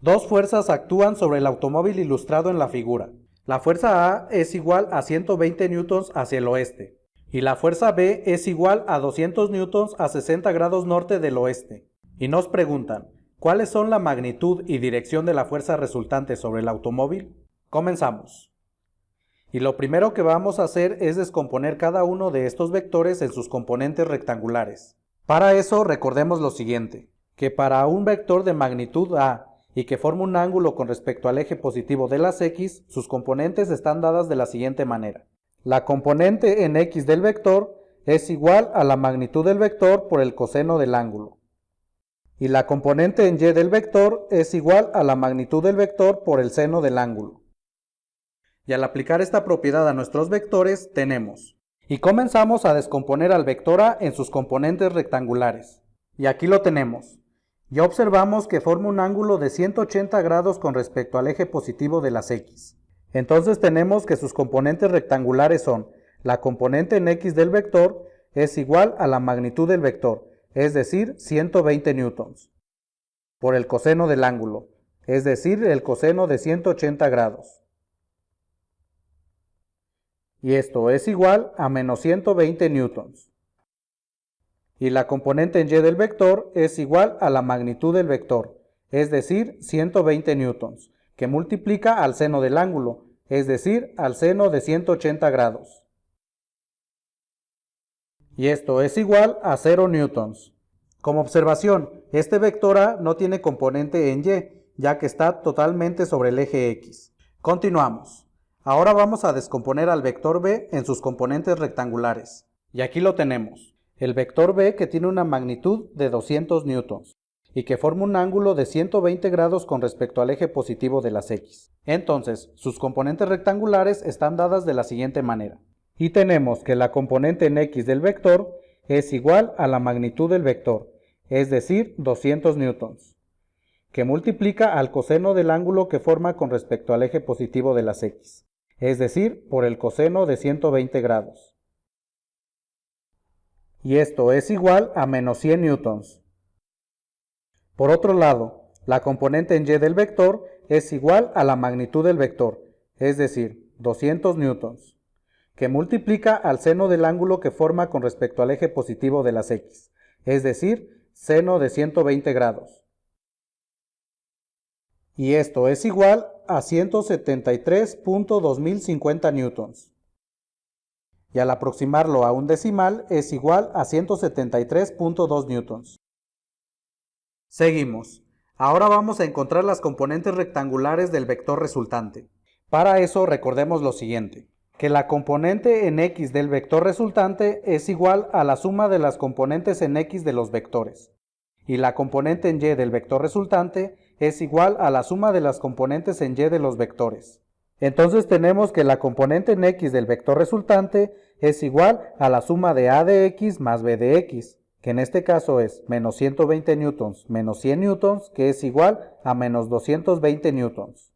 Dos fuerzas actúan sobre el automóvil ilustrado en la figura. La fuerza A es igual a 120 newtons hacia el oeste y la fuerza B es igual a 200 newtons a 60 grados norte del oeste. Y nos preguntan, ¿cuáles son la magnitud y dirección de la fuerza resultante sobre el automóvil? Comenzamos. Y lo primero que vamos a hacer es descomponer cada uno de estos vectores en sus componentes rectangulares. Para eso recordemos lo siguiente, que para un vector de magnitud A y que forma un ángulo con respecto al eje positivo de las X, sus componentes están dadas de la siguiente manera. La componente en X del vector es igual a la magnitud del vector por el coseno del ángulo. Y la componente en Y del vector es igual a la magnitud del vector por el seno del ángulo. Y al aplicar esta propiedad a nuestros vectores tenemos. Y comenzamos a descomponer al vector A en sus componentes rectangulares. Y aquí lo tenemos. Ya observamos que forma un ángulo de 180 grados con respecto al eje positivo de las X. Entonces tenemos que sus componentes rectangulares son la componente en X del vector es igual a la magnitud del vector, es decir, 120 newtons, por el coseno del ángulo, es decir, el coseno de 180 grados. Y esto es igual a menos 120 newtons. Y la componente en Y del vector es igual a la magnitud del vector, es decir, 120 newtons, que multiplica al seno del ángulo, es decir, al seno de 180 grados. Y esto es igual a 0 newtons. Como observación, este vector A no tiene componente en Y, ya que está totalmente sobre el eje X. Continuamos. Ahora vamos a descomponer al vector B en sus componentes rectangulares. Y aquí lo tenemos. El vector B que tiene una magnitud de 200 newtons y que forma un ángulo de 120 grados con respecto al eje positivo de las X. Entonces, sus componentes rectangulares están dadas de la siguiente manera. Y tenemos que la componente en X del vector es igual a la magnitud del vector, es decir, 200 newtons, que multiplica al coseno del ángulo que forma con respecto al eje positivo de las X, es decir, por el coseno de 120 grados. Y esto es igual a menos 100 newtons. Por otro lado, la componente en Y del vector es igual a la magnitud del vector, es decir, 200 newtons, que multiplica al seno del ángulo que forma con respecto al eje positivo de las X, es decir, seno de 120 grados. Y esto es igual a 173.2050 newtons. Y al aproximarlo a un decimal es igual a 173.2 newtons. Seguimos. Ahora vamos a encontrar las componentes rectangulares del vector resultante. Para eso recordemos lo siguiente, que la componente en X del vector resultante es igual a la suma de las componentes en X de los vectores. Y la componente en Y del vector resultante es igual a la suma de las componentes en Y de los vectores. Entonces tenemos que la componente en X del vector resultante es igual a la suma de A de X más B de X, que en este caso es menos 120 newtons menos 100 newtons, que es igual a menos 220 newtons.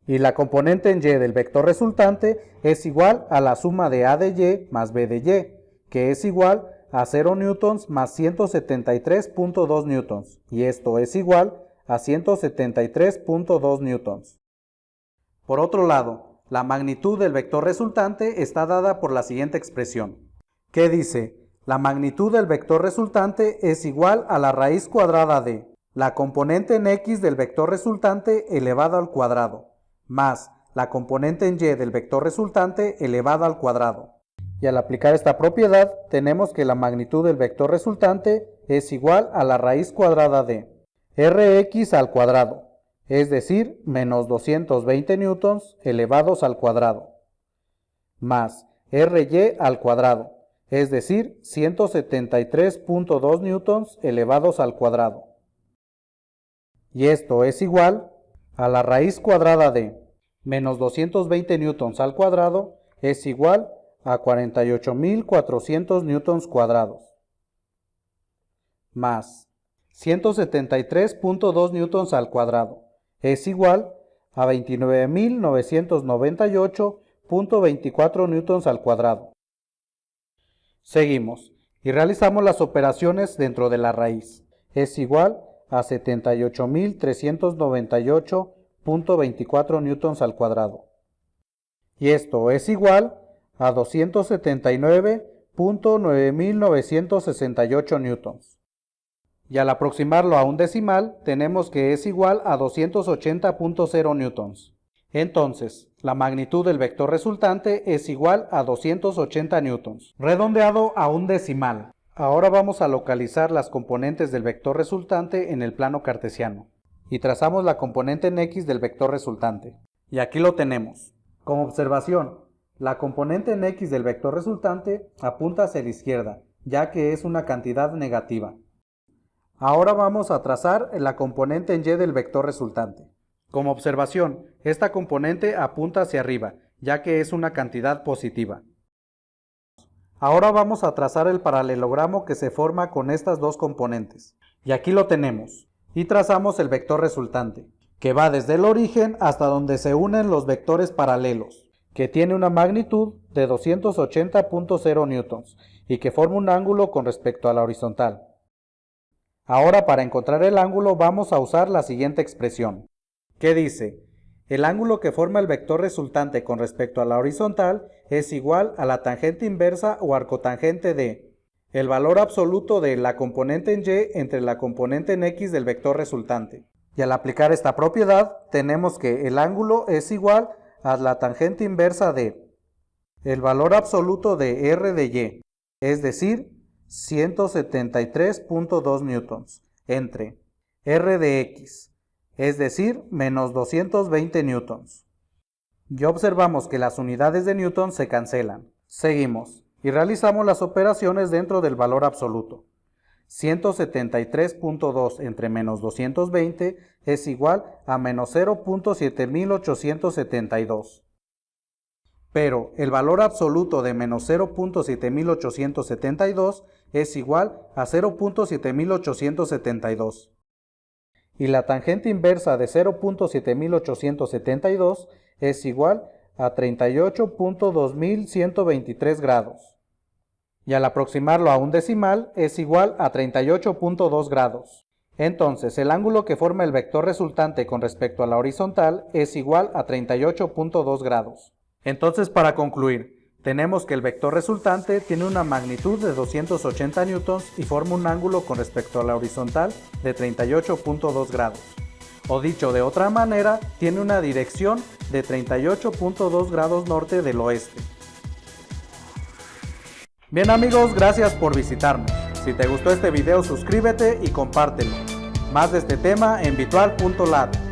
Y la componente en Y del vector resultante es igual a la suma de A de Y más B de Y, que es igual a 0 newtons más 173.2 newtons, y esto es igual a 173.2 newtons. Por otro lado, la magnitud del vector resultante está dada por la siguiente expresión, que dice, la magnitud del vector resultante es igual a la raíz cuadrada de la componente en X del vector resultante elevado al cuadrado, más la componente en Y del vector resultante elevado al cuadrado. Y al aplicar esta propiedad, tenemos que la magnitud del vector resultante es igual a la raíz cuadrada de Rx al cuadrado, es decir, menos 220 newtons elevados al cuadrado, más Ry al cuadrado, es decir, 173.2 newtons elevados al cuadrado. Y esto es igual a la raíz cuadrada de menos 220 newtons al cuadrado es igual a 48.400 newtons cuadrados, más 173.2 newtons al cuadrado es igual a 29.998.24 newtons al cuadrado. Seguimos y realizamos las operaciones dentro de la raíz. Es igual a 78.398.24 newtons al cuadrado. Y esto es igual a 279.9968 newtons. Y al aproximarlo a un decimal, tenemos que es igual a 280.0 newtons. Entonces, la magnitud del vector resultante es igual a 280 newtons. Redondeado a un decimal. Ahora vamos a localizar las componentes del vector resultante en el plano cartesiano. Y trazamos la componente en X del vector resultante. Y aquí lo tenemos. Como observación, la componente en X del vector resultante apunta hacia la izquierda, ya que es una cantidad negativa. Ahora vamos a trazar la componente en Y del vector resultante. Como observación, esta componente apunta hacia arriba, ya que es una cantidad positiva. Ahora vamos a trazar el paralelogramo que se forma con estas dos componentes. Y aquí lo tenemos. Y trazamos el vector resultante, que va desde el origen hasta donde se unen los vectores paralelos, que tiene una magnitud de 280.0 newtons y que forma un ángulo con respecto a la horizontal. Ahora, para encontrar el ángulo vamos a usar la siguiente expresión, que dice: el ángulo que forma el vector resultante con respecto a la horizontal es igual a la tangente inversa o arcotangente de el valor absoluto de la componente en Y entre la componente en X del vector resultante. Y al aplicar esta propiedad, tenemos que el ángulo es igual a la tangente inversa de el valor absoluto de R de Y, es decir, 173.2 newtons, entre R de X, es decir, menos 220 newtons. Ya observamos que las unidades de newton se cancelan. Seguimos y realizamos las operaciones dentro del valor absoluto. 173.2 entre menos 220 es igual a menos 0.7872. Pero el valor absoluto de menos 0.7872 es igual a 0.7872. Y la tangente inversa de 0.7872 es igual a 38.2123 grados. Y al aproximarlo a un decimal es igual a 38.2 grados. Entonces, el ángulo que forma el vector resultante con respecto a la horizontal es igual a 38.2 grados. Entonces, para concluir, tenemos que el vector resultante tiene una magnitud de 280 newtons y forma un ángulo con respecto a la horizontal de 38.2 grados. O dicho de otra manera, tiene una dirección de 38.2 grados norte del oeste. Bien amigos, gracias por visitarnos. Si te gustó este video, suscríbete y compártelo. Más de este tema en virtual.lat.